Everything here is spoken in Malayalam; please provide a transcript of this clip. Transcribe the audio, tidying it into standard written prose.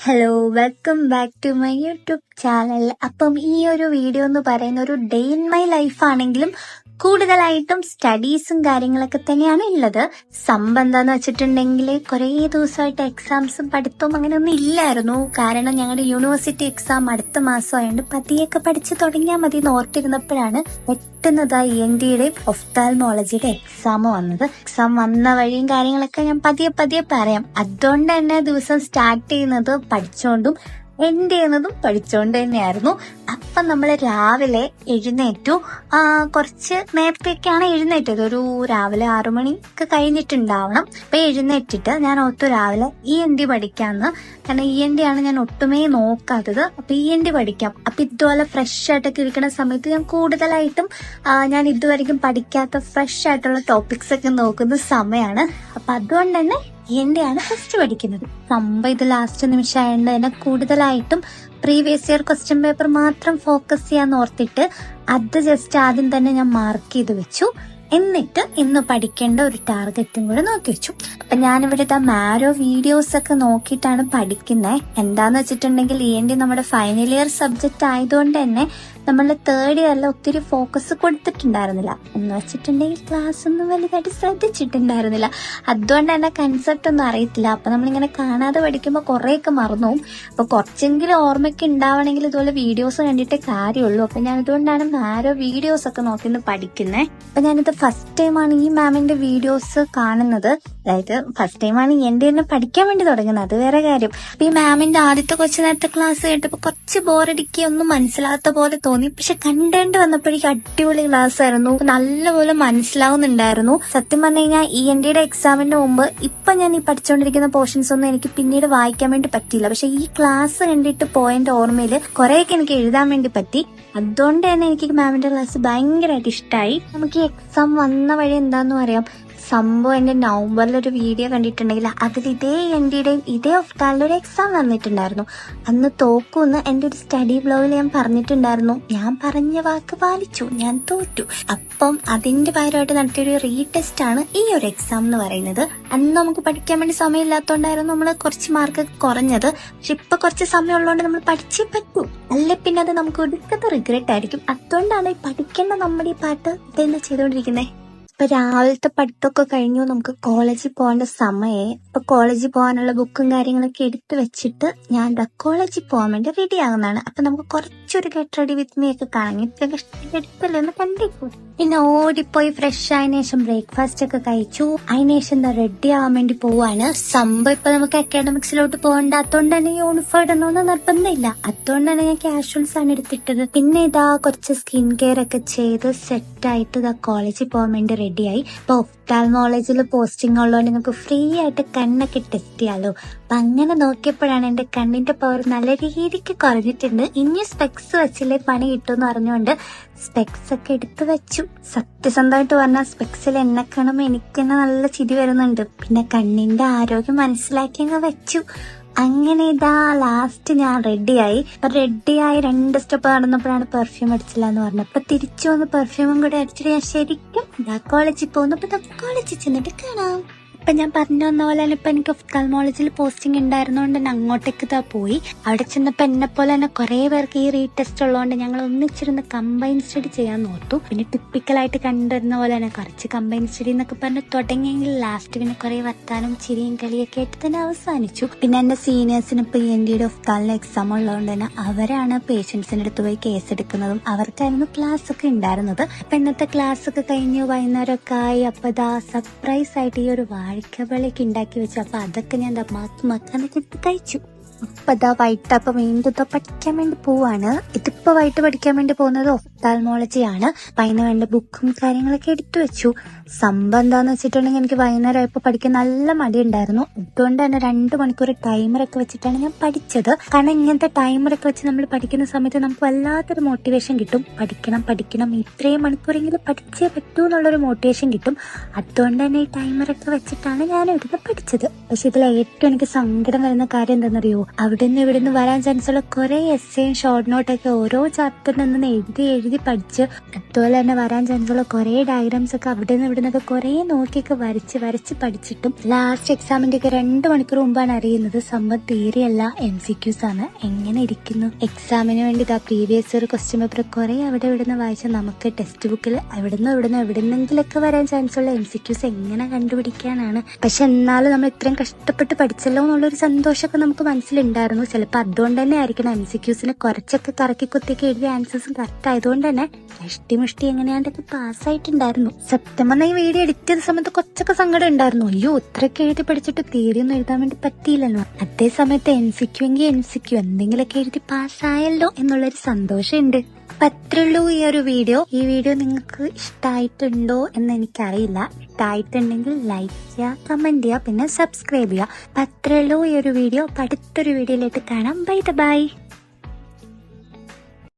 Hello, welcome back to my YouTube channel. അപ്പം ഈ ഒരു വീഡിയോ എന്ന് പറയുന്ന ഒരു ഡേ ഇൻ മൈ ലൈഫ് ആണെങ്കിലും കൂടുതലായിട്ടും സ്റ്റഡീസും കാര്യങ്ങളൊക്കെ തന്നെയാണ് ഉള്ളത്. സംഭവം എന്താന്ന് വെച്ചിട്ടുണ്ടെങ്കിൽ കുറേ ദിവസമായിട്ട് എക്സാംസും പഠിത്തവും അങ്ങനെയൊന്നും ഇല്ലായിരുന്നു. കാരണം ഞങ്ങളുടെ യൂണിവേഴ്സിറ്റി എക്സാം അടുത്ത മാസമായതുകൊണ്ട് പതിയൊക്കെ പഠിച്ചു തുടങ്ങിയാൽ മതി എന്ന് ഓർത്തിരുന്നപ്പോഴാണ് പെട്ടെന്നതായി ENTയുടെയും ഒഫ്താൽമോളജിയുടെ എക്സാം വന്നത്. എക്സാം വന്ന വഴിയും കാര്യങ്ങളൊക്കെ ഞാൻ പതിയെ പറയാം. അതുകൊണ്ട് തന്നെ ദിവസം സ്റ്റാർട്ട് ചെയ്യുന്നത് പഠിച്ചുകൊണ്ടും എൻഡ് ചെയ്യുന്നതും പഠിച്ചുകൊണ്ട് തന്നെയായിരുന്നു. അപ്പം നമ്മൾ രാവിലെ എഴുന്നേറ്റു. കുറച്ച് നേരത്തെയൊക്കെയാണ് എഴുന്നേറ്റത്. ഒരു രാവിലെ 6 മണിക്ക് കഴിഞ്ഞിട്ടുണ്ടാവണം. അപ്പൊ എഴുന്നേറ്റിട്ട് ഞാൻ ഓർത്തു രാവിലെ ENT പഠിക്കാന്ന്. കാരണം ENT ആണ് ഞാൻ ഒട്ടുമേ നോക്കാത്തത്. അപ്പൊ ENT പഠിക്കാം. അപ്പൊ ഇതുപോലെ ഫ്രഷ് ആയിട്ടൊക്കെ ഇരിക്കുന്ന സമയത്ത് ഞാൻ കൂടുതലായിട്ടും ഞാൻ ഇതുവരെയും പഠിക്കാത്ത ഫ്രഷ് ആയിട്ടുള്ള ടോപ്പിക്സ് ഒക്കെ നോക്കുന്ന സമയമാണ്. അപ്പൊ അതുകൊണ്ട് തന്നെ ENT ആണ് ഫസ്റ്റ് പഠിക്കുന്നത്. സംഭവം ഇത് ലാസ്റ്റ് നിമിഷമായതുകൊണ്ട് തന്നെ കൂടുതലായിട്ടും പ്രീവിയസ് ഇയർ ക്വസ്റ്റ്യൻ പേപ്പർ മാത്രം ഫോക്കസ് ചെയ്യാന്ന് ഓർത്തിട്ട് അത് ജസ്റ്റ് ആദ്യം തന്നെ ഞാൻ മാർക്ക് ചെയ്ത് വെച്ചു. എന്നിട്ട് ഇന്ന് പഠിക്കേണ്ട ഒരു ടാർഗറ്റും കൂടെ നോക്കി വെച്ചു. അപ്പൊ ഞാനിവിടെ മാരോ വീഡിയോസ് ഒക്കെ നോക്കിയിട്ടാണ് പഠിക്കുന്നത്. എന്താന്ന് വെച്ചിട്ടുണ്ടെങ്കിൽ ENT നമ്മുടെ ഫൈനൽ ഇയർ സബ്ജക്റ്റ് ആയതുകൊണ്ട് തന്നെ നമ്മൾ തേർഡ് ഇയറിൽ ഒത്തിരി ഫോക്കസ് കൊടുത്തിട്ടുണ്ടായിരുന്നില്ല. എന്ന് വെച്ചിട്ടുണ്ടെങ്കിൽ ക്ലാസ് ഒന്നും വലുതായിട്ട് ശ്രദ്ധിച്ചിട്ടുണ്ടായിരുന്നില്ല. അതുകൊണ്ട് തന്നെ കൺസെപ്റ്റ് ഒന്നും അറിയത്തില്ല. അപ്പൊ നമ്മളിങ്ങനെ കാണാതെ പഠിക്കുമ്പോൾ കുറേയൊക്കെ മറന്നു പോകും. അപ്പൊ കുറച്ചെങ്കിലും ഓർമ്മയ്ക്ക് ഉണ്ടാവണമെങ്കിൽ ഇതുപോലെ വീഡിയോസ് കണ്ടിട്ടേ കാര്യമുള്ളൂ. അപ്പൊ ഞാൻ ഇതുകൊണ്ടാണ് മാരോ വീഡിയോസ് ഒക്കെ നോക്കി പഠിക്കുന്നത്. അപ്പൊ ഞാനിത് ഫസ്റ്റ് ടൈമാണ് ഈ മാമിന്റെ വീഡിയോസ് കാണുന്നത്. അതായത് ഫസ്റ്റ് ടൈമാണ് ENT തന്നെ പഠിക്കാൻ വേണ്ടി തുടങ്ങുന്നത്, അത് വേറെ കാര്യം. അപ്പൊ ഈ മാമിന്റെ ആദ്യത്തെ കുറച്ച് നേരത്തെ ക്ലാസ് കേട്ടപ്പോ കുറച്ച് ബോറടിക്കൊന്നും മനസ്സിലാത്ത പോലെ തോന്നി. പക്ഷെ കണ്ടേണ്ടി വന്നപ്പോഴേക്കും അടിപൊളി ക്ലാസ് ആയിരുന്നു. നല്ലപോലെ മനസ്സിലാവുന്നുണ്ടായിരുന്നു. സത്യം പറഞ്ഞു കഴിഞ്ഞാൽ ENTയുടെ എക്സാമിന്റെ മുമ്പ് ഇപ്പൊ ഞാൻ ഈ പഠിച്ചുകൊണ്ടിരിക്കുന്ന പോർഷൻസ് ഒന്നും എനിക്ക് പിന്നീട് വായിക്കാൻ വേണ്ടി പറ്റിയില്ല. പക്ഷെ ഈ ക്ലാസ് കണ്ടിട്ട് പോയതിന്റെ ഓർമ്മയില് കുറെയൊക്കെ എനിക്ക് എഴുതാൻ വേണ്ടി പറ്റി. അതുകൊണ്ട് തന്നെ എനിക്ക് മാമിന്റെ ക്ലാസ് ഭയങ്കരമായിട്ട് ഇഷ്ടമായി. നമുക്ക് ഈ എക്സാം വന്ന വഴി എന്താന്ന് പറയാം. സംഭവം എന്റെ നവംബറിലൊരു വീഡിയോ കണ്ടിട്ടുണ്ടെങ്കിൽ അതിൽ ഇതേ ENTയുടെയും ഇതേ ഒഫ്താലിന്റെ ഒരു എക്സാം വന്നിട്ടുണ്ടായിരുന്നു. അന്ന് തോക്കുമെന്ന് എന്റെ ഒരു സ്റ്റഡി ബ്ലോഗിൽ ഞാൻ പറഞ്ഞിട്ടുണ്ടായിരുന്നു. ഞാൻ പറഞ്ഞ വാക്ക് പാലിച്ചു, ഞാൻ തോറ്റു. അപ്പം അതിന്റെ പകരമായിട്ട് നടത്തിയൊരു റീടെസ്റ്റ് ആണ് ഈ ഒരു എക്സാം എന്ന് പറയുന്നത്. അന്ന് നമുക്ക് പഠിക്കാൻ വേണ്ടി സമയമില്ലാത്തതുകൊണ്ടായിരുന്നു നമ്മൾ കുറച്ച് മാർക്ക് കുറഞ്ഞത്. പക്ഷെ ഇപ്പൊ കുറച്ച് സമയം ഉള്ളതുകൊണ്ട് നമ്മൾ പഠിച്ചേ പറ്റൂ. അല്ലെ പിന്നെ അത് നമുക്ക് ഒടുക്കത്തെ റിഗ്രറ്റ് ആയിരിക്കും. അതുകൊണ്ടാണ് ഈ പഠിക്കേണ്ട നമ്മുടെ ഈ പാട്ട് ഇതെന്നെ ചെയ്തുകൊണ്ടിരിക്കുന്നത്. ഇപ്പൊ രാവിലത്തെ പഠിത്തമൊക്കെ കഴിഞ്ഞു, നമുക്ക് കോളേജിൽ പോകേണ്ട സമയമായി. അപ്പൊ കോളേജിൽ പോകാനുള്ള ബുക്കും കാര്യങ്ങളൊക്കെ എടുത്തു വെച്ചിട്ട് ഞാൻ കോളേജിൽ പോകാൻ വേണ്ടി റെഡി ആകുന്നതാണ്. അപ്പൊ നമുക്ക് കുറച്ചൊരു ഗെറ്റ് റെഡി വിത്ത് മീ ഒക്കെ കാണാം. എടുത്തല്ലോ എന്ന് കണ്ടിപ്പോ പിന്നെ ഓടിപ്പോയി ഫ്രഷ് ആയതിനു ശേഷം ബ്രേക്ക്ഫാസ്റ്റ് ഒക്കെ കഴിച്ചു. അതിന് ശേഷം എന്താ റെഡി ആവാൻ വേണ്ടി പോവാണ്. സംഭവം ഇപ്പൊ നമുക്ക് അക്കാഡമിക്സിലോട്ട് പോകണ്ടാത്തോണ്ട് തന്നെ യൂണിഫോം ഇടണമെന്ന് നിർബന്ധമില്ല. അതുകൊണ്ടാണ് ഞാൻ കാഷ്വൽസ് ആണ് എടുത്തിട്ടത്. പിന്നെ ഇതാ കുറച്ച് സ്കിൻ കെയർ ഒക്കെ ചെയ്ത് സെറ്റ് ആയിട്ട് ഇതാ കോളേജിൽ പോകാൻ വേണ്ടി റെഡിയായി. ഇപ്പൊ ഒഫ്താൽമോളജിയിൽ പോസ്റ്റിംഗ് ഉള്ളതുകൊണ്ട് നമുക്ക് ഫ്രീ ആയിട്ട് കണ്ണൊക്കെ ടെസ്റ്റ് ചെയ്യാലോ. അപ്പൊ അങ്ങനെ നോക്കിയപ്പോഴാണ് എന്റെ കണ്ണിന്റെ പവർ നല്ല രീതിക്ക് കുറഞ്ഞിട്ടുണ്ട്. ഇനി സ്പെക്സ് വെച്ചില്ലേ പണി കിട്ടുമെന്ന് പറഞ്ഞുകൊണ്ട് സ്പെക്സ് ഒക്കെ എടുത്തു വെച്ചു. സത്യസന്ധമായിട്ട് പറഞ്ഞാൽ സ്പെക്സിൽ എന്നെ കാണുമ്പോൾ എനിക്ക് തന്നെ നല്ല ചിരി വരുന്നുണ്ട്. പിന്നെ കണ്ണിന്റെ ആരോഗ്യം മനസ്സിലാക്കി അങ്ങ് വെച്ചു. അങ്ങനെ ഇതാ ലാസ്റ്റ് ഞാൻ റെഡിയായി 2 സ്റ്റെപ്പ് നടന്നപ്പോഴാണ് പെർഫ്യൂം അടിച്ചില്ല എന്ന് പറഞ്ഞത്. അപ്പൊ തിരിച്ചു വന്ന് പെർഫ്യൂമും കൂടെ അടിച്ചിട്ട് ഞാൻ ശരിക്കും കോളേജിൽ പോകുന്നു. അപ്പൊ കോളേജിൽ ചെന്നിട്ട് കാണാം. ഇപ്പൊ ഞാൻ പറഞ്ഞു വന്ന പോലെ തന്നെ ഇപ്പൊ എനിക്ക് ഒഫ്താൽമോളജിയിൽ പോസ്റ്റിംഗ് ഉണ്ടായിരുന്നോണ്ട് തന്നെ അങ്ങോട്ടേക്ക് പോയി. അവിടെ ചെന്നപ്പോ എന്നെ പോലെ തന്നെ കുറെ പേർക്ക് ഈ റീടെസ്റ്റ് ഉള്ളതുകൊണ്ട് ഞങ്ങൾ ഒന്നിച്ചിരുന്ന് കമ്പൈൻ സ്റ്റഡി ചെയ്യാൻ ഓർത്തു. പിന്നെ ടിപ്പിക്കലായിട്ട് കണ്ടുവരുന്ന പോലെ തന്നെ കുറച്ച് കമ്പൈൻ സ്റ്റഡി എന്നൊക്കെ പറഞ്ഞ് തുടങ്ങിയെങ്കിൽ ലാസ്റ്റ് പിന്നെ കുറെ വർത്താനം ചിരിയും കളിയൊക്കെ ആയിട്ട് തന്നെ അവസാനിച്ചു. പിന്നെ എന്റെ സീനിയേഴ്സിന് ഇപ്പൊ ENTയുടെ ഒഫ്താലിന്റെ എക്സാം ഉള്ളതുകൊണ്ട് തന്നെ അവരാണ് പേഷ്യൻസിന്റെ അടുത്ത് പോയി കേസ് എടുക്കുന്നതും അവർക്കായിരുന്നു ക്ലാസ് ഒക്കെ ഉണ്ടായിരുന്നത്. അപ്പൊ ഇന്നത്തെ ക്ലാസ് ഒക്കെ കഴിഞ്ഞു വൈകുന്നേരം ഒക്കെ ആയി. അപ്പൊ ഇതാ സർപ്രൈസ് ആയിട്ട് ഈ ഒരു വാഴക്കബളിയൊക്കെ ഉണ്ടാക്കി വെച്ചു. അപ്പൊ അതൊക്കെ ഞാൻ മക്കാനൊക്കെ എടുത്ത് കഴിച്ചു. അപ്പൊ ഇതാ വൈകിട്ട് അപ്പൊ വീണ്ടും പഠിക്കാൻ വേണ്ടി പോവാണ്. ഇതിപ്പോ വൈകിട്ട് പഠിക്കാൻ വേണ്ടി പോകുന്നത് ഒഫ്താൽമോളജി ആണ്. അപ്പൊ അതിന് വേണ്ട ബുക്കും കാര്യങ്ങളൊക്കെ എടുത്തു വെച്ചു. സംഭവം എന്താന്ന് വെച്ചിട്ടുണ്ടെങ്കിൽ എനിക്ക് വൈകുന്നേരം ആയപ്പോ പഠിക്കാൻ നല്ല മടി ഉണ്ടായിരുന്നു. അതുകൊണ്ട് തന്നെ 2 മണിക്കൂർ ടൈമറൊക്കെ വെച്ചിട്ടാണ് ഞാൻ പഠിച്ചത്. കാരണം ഇങ്ങനത്തെ ടൈമറൊക്കെ വെച്ച് നമ്മൾ പഠിക്കുന്ന സമയത്ത് നമുക്ക് വല്ലാത്തൊരു മോട്ടിവേഷൻ കിട്ടും. പഠിക്കണം ഇത്രയും മണിക്കൂറെങ്കിലും പഠിച്ചേ പറ്റൂ എന്നുള്ളൊരു മോട്ടിവേഷൻ കിട്ടും. അതുകൊണ്ട് തന്നെ ഈ ടൈമറൊക്കെ വെച്ചിട്ടാണ് ഞാൻ ഇവിടുന്ന് പഠിച്ചത്. പക്ഷെ ഇതിൽ ഏറ്റവും എനിക്ക് സങ്കടം വരുന്ന കാര്യം എന്താണെന്നറിയോ, അവിടുന്ന് ഇവിടുന്ന് വരാൻ ചാൻസുള്ള കുറെ എസ്സേയും ഷോർട്ട് നോട്ടൊക്കെ ഓരോ ചാപ്റ്ററിൽ നിന്ന് എഴുതി എഴുതി പഠിച്ച്, അതുപോലെ തന്നെ വരാൻ ചാൻസുള്ള കുറെ ഡയഗ്രാംസ് ഒക്കെ അവിടെ നിന്ന് ഇവിടെ നിന്നൊക്കെ കുറെ നോക്കിയൊക്കെ വരച്ച് പഠിച്ചിട്ടും ലാസ്റ്റ് എക്സാമിന്റെ ഒക്കെ 2 മണിക്കൂർ മുമ്പാണ് അറിയുന്നത് സംഭവം തിയറി അല്ല MCQs ആണ്. എങ്ങനെ ഇരിക്കുന്നു? എക്സാമിന് വേണ്ടി ഇതാ പ്രീവിയസ് ഇയർ ക്വസ്റ്റ്യൻ പേപ്പർ കുറെ അവിടെ ഇവിടുന്ന് വായിച്ചാൽ നമുക്ക് ടെക്സ്റ്റ് ബുക്കിൽ എവിടെന്നെങ്കിലൊക്കെ വരാൻ ചാൻസ് ഉള്ള MCQs എങ്ങനെ കണ്ടുപിടിക്കാനാണ്. പക്ഷെ എന്നാലും നമ്മൾ ഇത്രയും കഷ്ടപ്പെട്ട് പഠിച്ചല്ലോ എന്നുള്ളൊരു സന്തോഷമൊക്കെ നമുക്ക് മനസ്സിലുണ്ടായിരുന്നു. ചിലപ്പോൾ അതുകൊണ്ട് തന്നെ ആയിരിക്കണം MCQസിന് കുറച്ചൊക്കെ കറക്കി കുത്തിയൊക്കെ എഴുതിയ ആൻസേഴ്സും കറക്റ്റ് ആയതുകൊണ്ട് തന്നെ മുഷ്ടി എങ്ങനെയാണ്ടൊക്കെ പാസ്സായിട്ടുണ്ടായിരുന്നു. സത്യം പറഞ്ഞാൽ ഈ വീഡിയോ എഡിറ്റ് ചെയ്ത സമയത്ത് കുറച്ചൊക്കെ സങ്കടം ഉണ്ടായിരുന്നു. അയ്യോ ഇത്രയൊക്കെ എഴുതി പഠിച്ചിട്ട് തിയറി ഒന്നും എഴുതാൻ വേണ്ടി പറ്റിയില്ലെന്നോ. അതേ സമയത്ത് MCQ എങ്കിൽ MCQ എന്തെങ്കിലുമൊക്കെ എഴുതി പാസ്സായല്ലോ എന്നുള്ളൊരു സന്തോഷമുണ്ട്. അത്രയുള്ളൂ ഈ ഒരു വീഡിയോ. ഈ വീഡിയോ നിങ്ങൾക്ക് ഇഷ്ടമായിട്ടുണ്ടോ എന്ന് എനിക്കറിയില്ല. ഇഷ്ടമായിട്ടുണ്ടെങ്കിൽ ലൈക്ക് ചെയ്യുക, കമന്റ് ചെയ്യുക, പിന്നെ സബ്സ്ക്രൈബ് ചെയ്യുക. അത്രയുള്ളൂ ഈ ഒരു വീഡിയോ. അടുത്തൊരു വീഡിയോയിലേക്ക് കാണാം. ബൈ.